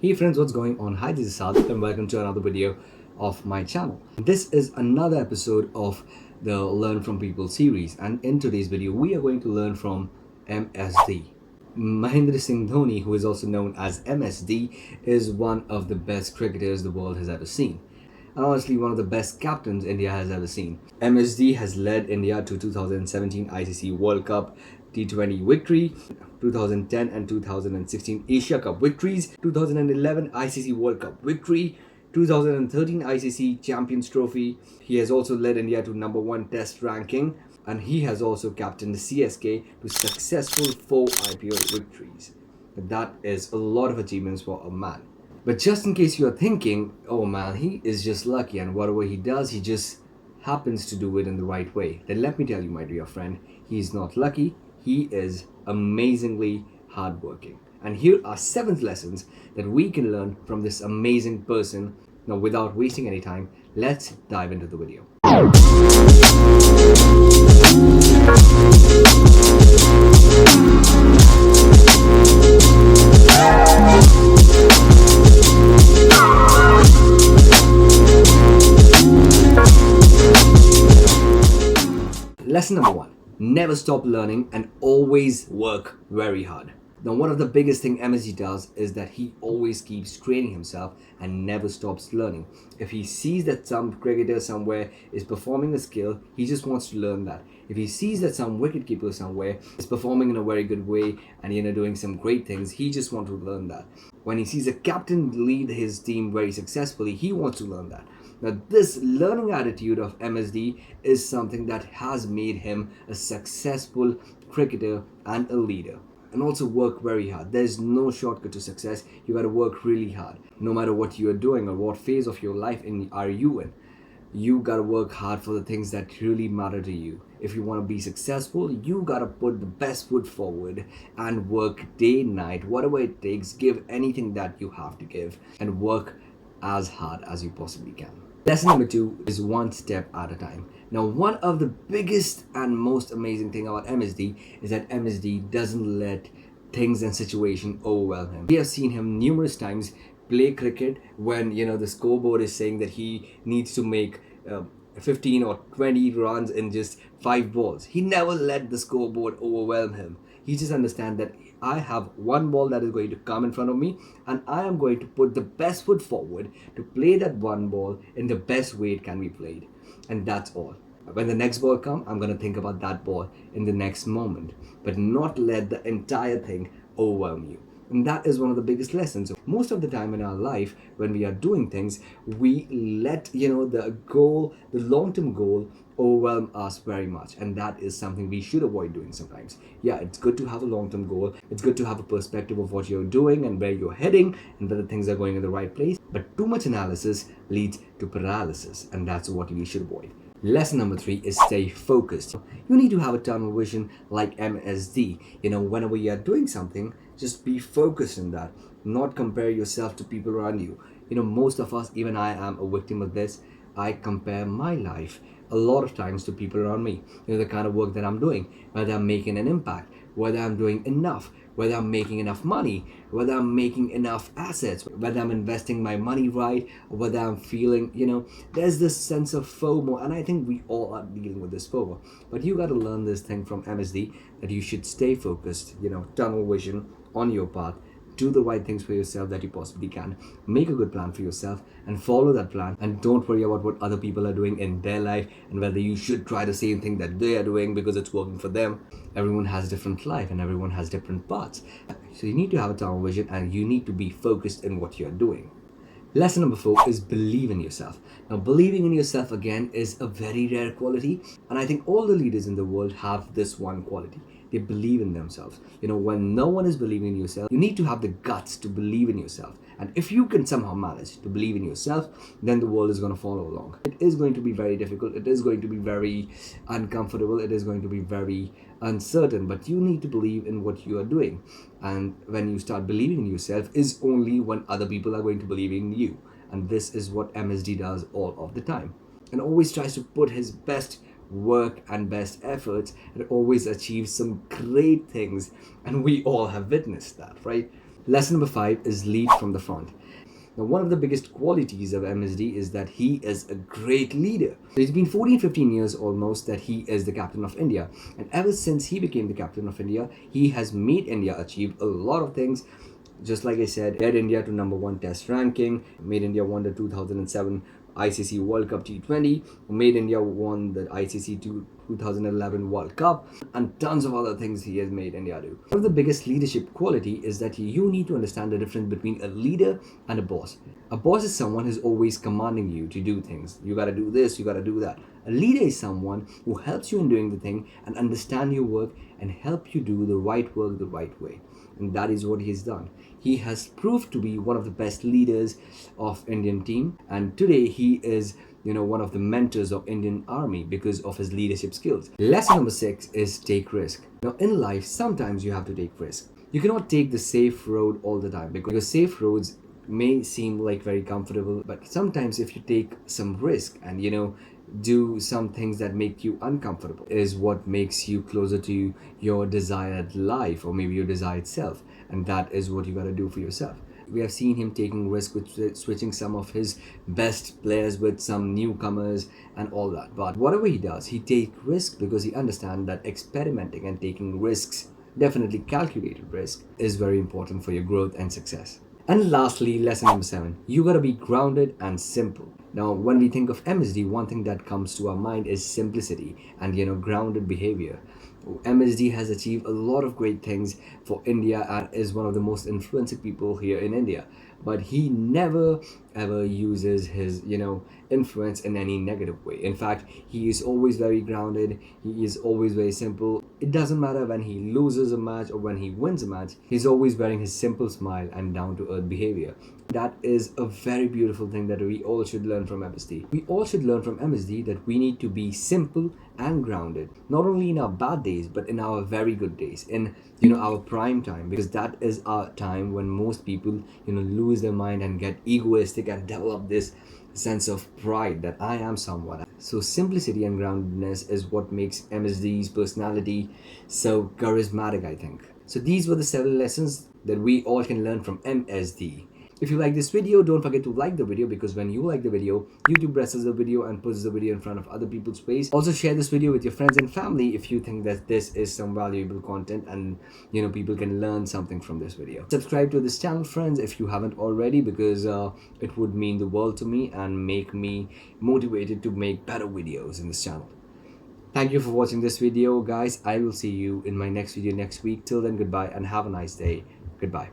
Hey friends, what's going on? Hi, this is Sadhik and welcome to another video of my channel. This is another episode of the Learn From People series, and in today's video we are going to learn from MSD. Mahendra Singh Dhoni, who is also known as MSD, is one of the best cricketers the world has ever seen. And honestly, one of the best captains India has ever seen. MSD has led India to 2017 ICC World Cup T20 victory, 2010 and 2016 Asia Cup victories, 2011 ICC World Cup victory, 2013 ICC Champions Trophy. He has also led India to number 1 test ranking, and he has also captained the CSK to successful 4 IPL victories. That is a lot of achievements for a man. But just in case you are thinking, oh man, he is just lucky and whatever he does, he just happens to do it in the right way, then let me tell you, my dear friend, he is not lucky, he is amazingly hardworking. And here are 7 lessons that we can learn from this amazing person. Now, without wasting any time, let's dive into the video. Lesson number 1. Never stop learning and always work very hard. Now, one of the biggest thing MSG does is that he always keeps training himself and never stops learning. If he sees that some cricketer somewhere is performing a skill, he just wants to learn that. If he sees that some wicketkeeper somewhere is performing in a very good way and doing some great things, he just wants to learn that. When he sees a captain lead his team very successfully, he wants to learn that. Now, this learning attitude of MSD is something that has made him a successful cricketer and a leader. And also work very hard. There's no shortcut to success. You gotta work really hard. No matter what you are doing or what phase of your life are you in, you gotta work hard for the things that really matter to you. If you want to be successful, you gotta put the best foot forward and work day, night, whatever it takes. Give anything that you have to give and work as hard as you possibly can. Lesson number 2 is one step at a time. Now, one of the biggest and most amazing thing about MSD is that MSD doesn't let things and situation overwhelm him. We have seen him numerous times play cricket when the scoreboard is saying that he needs to make 15 or 20 runs in just 5 balls. He never let the scoreboard overwhelm him. He just understands that I have one ball that is going to come in front of me and I am going to put the best foot forward to play that one ball in the best way it can be played. And that's all. When the next ball comes, I'm going to think about that ball in the next moment, but not let the entire thing overwhelm you. And that is one of the biggest lessons. Most of the time in our life, when we are doing things, we let the long-term goal overwhelm us very much, and that is something we should avoid doing sometimes. Yeah, it's good to have a long-term goal. It's good to have a perspective of what you're doing and where you're heading and whether things are going in the right place. But too much analysis leads to paralysis, and that's what we should avoid. Lesson number 3 is stay focused. You need to have a tunnel vision like MSD. Whenever you are doing something, just be focused in that. Not compare yourself to people around you. Most of us, even I am a victim of this. I compare my life a lot of times to people around me. The kind of work that I'm doing, whether I'm making an impact, whether I'm doing enough, whether I'm making enough money, whether I'm making enough assets, whether I'm investing my money right, or whether I'm feeling, there's this sense of FOMO, and I think we all are dealing with this FOMO. But you got to learn this thing from MSD that you should stay focused, tunnel vision on your path. Do the right things for yourself that you possibly can. Make a good plan for yourself and follow that plan. And don't worry about what other people are doing in their life and whether you should try the same thing that they are doing because it's working for them. Everyone has a different life and everyone has different paths. So you need to have a tunnel vision and you need to be focused in what you're doing. Lesson number 4 is believe in yourself. Now, believing in yourself again is a very rare quality, and I think all the leaders in the world have this one quality. They believe in themselves. When no one is believing in yourself, you need to have the guts to believe in yourself. And if you can somehow manage to believe in yourself, then the world is going to follow along. It is going to be very difficult. It is going to be very uncomfortable. It is going to be very uncertain. But you need to believe in what you are doing. And when you start believing in yourself is only when other people are going to believe in you. And this is what MSD does all of the time. And always tries to put his best work and best efforts and always achieve some great things. And we all have witnessed that, right? Lesson number 5 is lead from the front. Now, one of the biggest qualities of MSD is that he is a great leader. It's been 14, 15 years almost that he is the captain of India. And ever since he became the captain of India, he has made India achieve a lot of things. Just like I said, led India to number one test ranking, made India won the 2007 ICC World Cup T20, made India won the ICC 2011 World Cup, and tons of other things he has made India do. One of the biggest leadership quality is that you need to understand the difference between a leader and a boss. A boss is someone who's always commanding you to do things. You gotta do this, you gotta do that. A leader is someone who helps you in doing the thing and understand your work and help you do the right work the right way. And that is what he's done. He has proved to be one of the best leaders of Indian team, and today he is one of the mentors of Indian army because of his leadership skills. Lesson number 6 is take risk. Now in life, sometimes you have to take risk. You cannot take the safe road all the time because safe roads may seem like very comfortable, but sometimes if you take some risk and do some things that make you uncomfortable is what makes you closer to your desired life or maybe your desired self, and that is what you got to do for yourself. We have seen him taking risk with switching some of his best players with some newcomers and all that, but whatever he does, he takes risk because he understands that experimenting and taking risks, definitely calculated risk, is very important for your growth and success. And lastly, lesson number 7, you gotta be grounded and simple. Now, when we think of MSD, one thing that comes to our mind is simplicity and grounded behavior. MSD has achieved a lot of great things for India and is one of the most influential people here in India. But he never ever uses his influence in any negative way. In fact, he is always very grounded. He is always very simple. It doesn't matter when he loses a match or when he wins a match. He's always wearing his simple smile and down to earth behavior. That is a very beautiful thing that we all should learn from MSD. We all should learn from MSD that we need to be simple and grounded, not only in our bad days but in our very good days, in our prime time, because that is our time when most people lose their mind and get egoistic and develop this sense of pride that I am someone. So simplicity and groundedness is what makes MSD's personality so charismatic, I think. So these were the 7 lessons that we all can learn from MSD. If you like this video, don't forget to like the video, because when you like the video, YouTube presses the video and puts the video in front of other people's face. Also share this video with your friends and family if you think that this is some valuable content and people can learn something from this video. Subscribe to this channel, friends, if you haven't already, because it would mean the world to me and make me motivated to make better videos in this channel. Thank you for watching this video, guys. I will see you in my next video next week. Till then, goodbye and have a nice day. Goodbye.